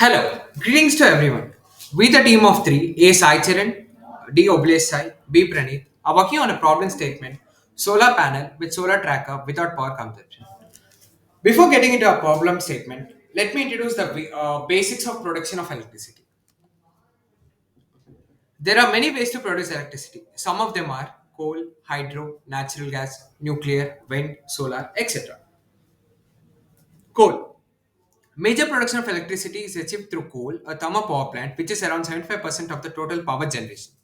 Hello, greetings to everyone. We, the team of three, A. Saicharan, D. Oblesai, B. Praneeth, are working on a problem statement solar panel with solar tracker without power consumption. Before getting into our problem statement, let me introduce the basics of production of electricity. There are many ways to produce electricity. Some of them are coal, hydro, natural gas, nuclear, wind, solar, etc. Coal. Major production of electricity is achieved through coal, a thermal power plant, which is around 75% of the total power generation.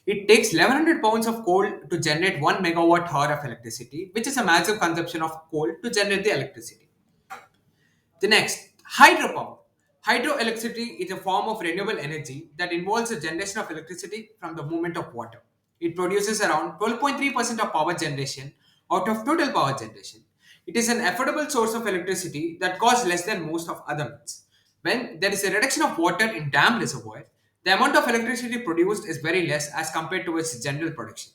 It takes 1100 pounds of coal to generate 1 megawatt hour of electricity, which is a massive consumption of coal to generate the electricity. The next, hydropower. Hydroelectricity is a form of renewable energy that involves the generation of electricity from the movement of water. It produces around 12.3% of power generation out of total power generation. It is an affordable source of electricity that costs less than most of other means. When there is a reduction of water in dam reservoir, the amount of electricity produced is very less as compared to its general production.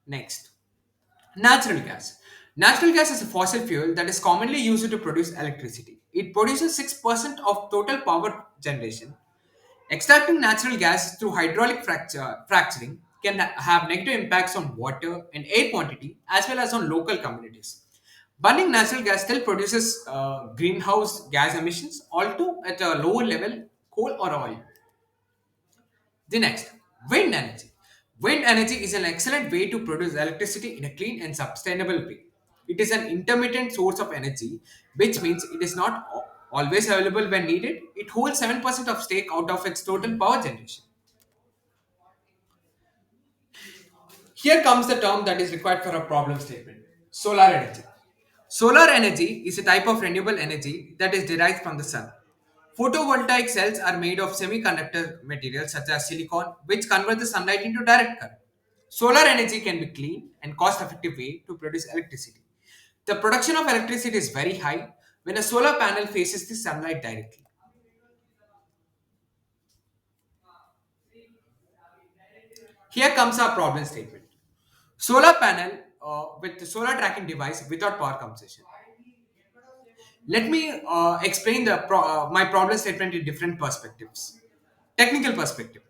Next, natural gas. Natural gas is a fossil fuel that is commonly used to produce electricity. It produces 6% of total power generation. Extracting natural gas through hydraulic fracturing can have negative impacts on water and air quantity as well as on local communities. Burning natural gas still produces greenhouse gas emissions, although at a lower level, coal or oil. The next, wind energy. Wind energy is an excellent way to produce electricity in a clean and sustainable way. It is an intermittent source of energy, which means it is not always available when needed. It holds 7% of stake out of its total power generation. Here comes the term that is required for a problem statement solar energy. Solar energy is a type of renewable energy that is derived from the sun. Photovoltaic cells are made of semiconductor materials such as silicon, which convert the sunlight into direct current. Solar energy can be clean and cost effective way to produce electricity. The production of electricity is very high when a solar panel faces the sunlight directly. Here comes our problem statement. Solar panel with the solar tracking device without power consumption. Let me explain my problem statement in different perspectives. Technical perspective.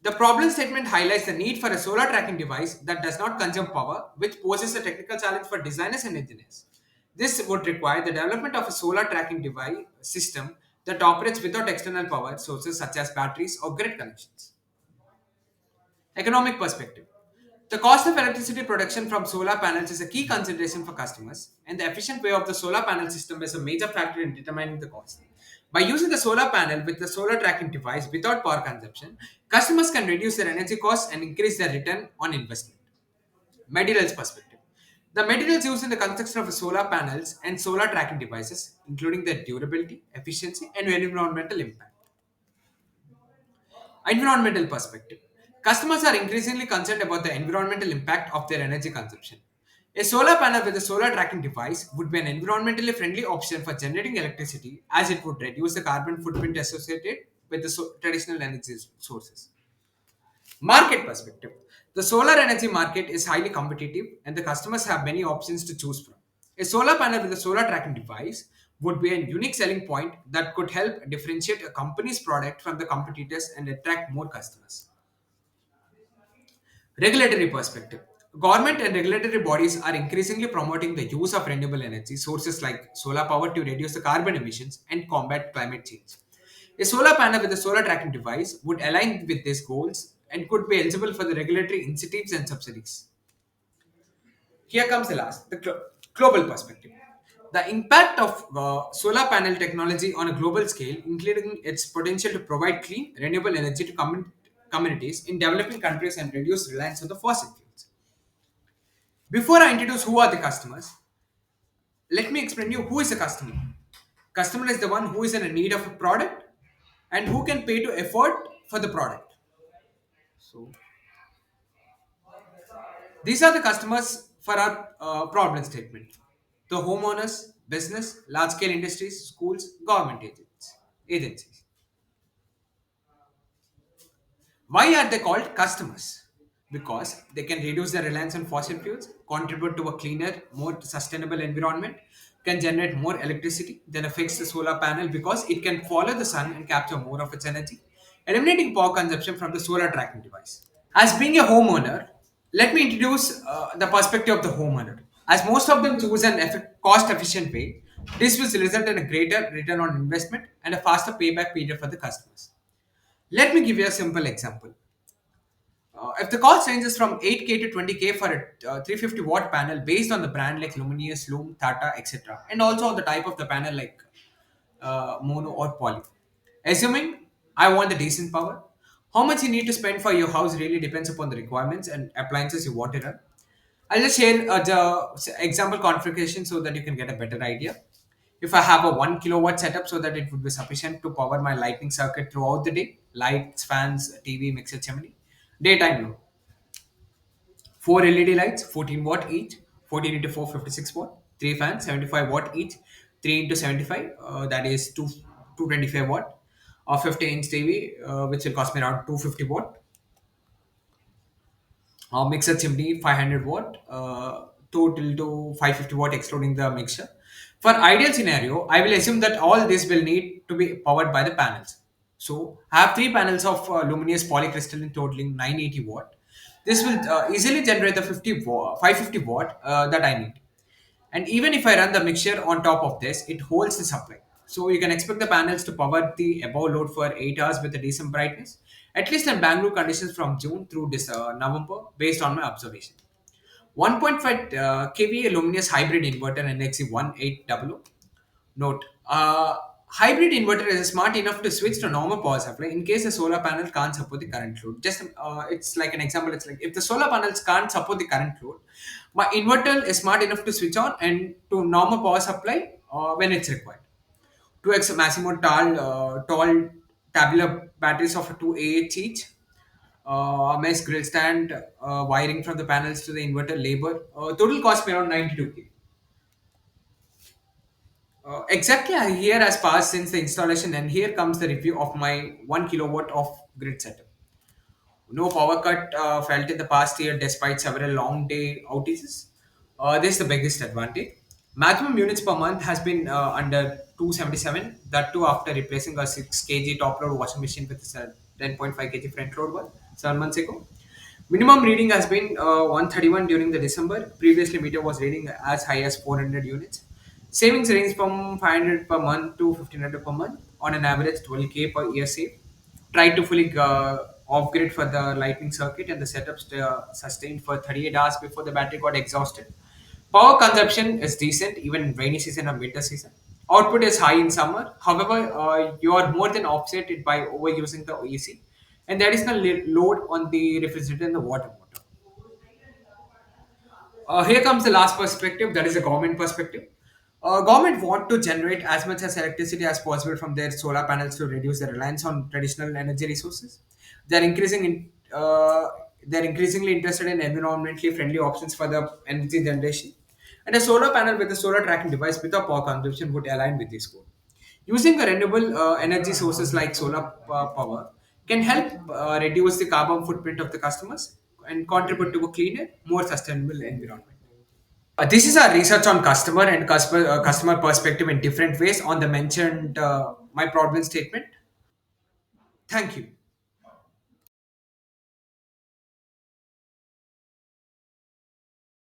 The problem statement highlights the need for a solar tracking device that does not consume power, which poses a technical challenge for designers and engineers. This would require the development of a solar tracking device system that operates without external power sources such as batteries or grid connections. Economic perspective. The cost of electricity production from solar panels is a key consideration for customers, and the efficient way of the solar panel system is a major factor in determining the cost. By using the solar panel with the solar tracking device without power consumption, customers can reduce their energy costs and increase their return on investment. Materials perspective. The materials used in the construction of the solar panels and solar tracking devices, including their durability, efficiency, and environmental impact. Environmental perspective. Customers are increasingly concerned about the environmental impact of their energy consumption. A solar panel with a solar tracking device would be an environmentally friendly option for generating electricity as it would reduce the carbon footprint associated with the traditional energy sources. Market perspective. The solar energy market is highly competitive and the customers have many options to choose from. A solar panel with a solar tracking device would be a unique selling point that could help differentiate a company's product from the competitors and attract more customers. Regulatory perspective. Government and regulatory bodies are increasingly promoting the use of renewable energy sources like solar power to reduce the carbon emissions and combat climate change. A solar panel with a solar tracking device would align with these goals and could be eligible for the regulatory incentives and subsidies. Here comes the last, the global perspective. The impact of solar panel technology on a global scale, including its potential to provide clean, renewable energy to communities in developing countries and reduce reliance on the fossil fuels. Before I introduce who are the customers, let me explain you who is a customer. Customer is the one who is in a need of a product and who can pay to afford for the product. So these are the customers for our problem statement. The homeowners, business, large scale industries, schools, government agencies. Why are they called customers? Because they can reduce their reliance on fossil fuels, contribute to a cleaner, more sustainable environment, can generate more electricity than a fixed solar panel because it can follow the sun and capture more of its energy, eliminating power consumption from the solar tracking device. As being a homeowner, let me introduce the perspective of the homeowner. As most of them choose an cost efficient way, this will result in a greater return on investment and a faster payback period for the customers. Let me give you a simple example. If the cost ranges from 8K to 20K for a 350 watt panel based on the brand like Luminous, Loom, Tata, etc., and also on the type of the panel like mono or poly. Assuming I want the decent power, how much you need to spend for your house really depends upon the requirements and appliances you want to run. I'll just share the example configuration so that you can get a better idea. If I have a 1 kilowatt setup so that it would be sufficient to power my lighting circuit throughout the day, lights, fans, TV, mixer, chimney. Daytime load, 4 LED lights, 14 watt each, 14 into 4, 56 watt, 3 fans, 75 watt each, 3 into 75, that is 225 watt, or 50-inch TV, which will cost me around 250 watt, mixer chimney 500 watt, total to 550 watt excluding the mixture. For ideal scenario, I will assume that all this will need to be powered by the panels. So I have three panels of luminous polycrystalline totaling 980 watt. This will easily generate the 550 watt that I need. And even if I run the mixture on top of this, it holds the supply. So you can expect the panels to power the above load for 8 hours with a decent brightness, at least in Bangalore conditions from June through this November, based on my observation. 1.5 kVA luminous hybrid inverter NXE1800. Note, hybrid inverter is smart enough to switch to normal power supply in case the solar panel can't support the current load. Just it's like an example. It's like if the solar panels can't support the current load, my inverter is smart enough to switch on and to normal power supply when it's required. 2x Massimo tall tabular batteries of 2 Ah each. A mesh grill stand, wiring from the panels to the inverter, labor. Total cost me around 92K. Exactly a year has passed since the installation, and here comes the review of my 1 kilowatt of grid setup. No power cut felt in the past year despite several long day outages. This is the biggest advantage. Maximum units per month has been under 277, that too after replacing a 6 kg top load washing machine with a 10.5 kg front load one 7 months ago. Minimum reading has been 131 during the December. Previously, meter was reading as high as 400 units. Savings range from 500 per month to 1500 per month. On an average, 12K per year save. Tried to fully off grid for the lightning circuit, and the setup sustained for 38 hours before the battery got exhausted. Power consumption is decent even in rainy season or winter season. Output is high in summer. However, you are more than offset it by overusing the AC and the additional load on the refrigerator and the water motor. Here comes the last perspective, that is the government perspective. Government want to generate as much as electricity as possible from their solar panels to reduce their reliance on traditional energy resources. They're increasing in, they're increasingly interested in environmentally friendly options for the energy generation. And a solar panel with a solar tracking device without power consumption would align with this goal. Using the renewable energy sources like solar power can help reduce the carbon footprint of the customers and contribute to a cleaner, more sustainable environment. This is our research on customer and customer perspective in different ways on the mentioned my problem statement. Thank you.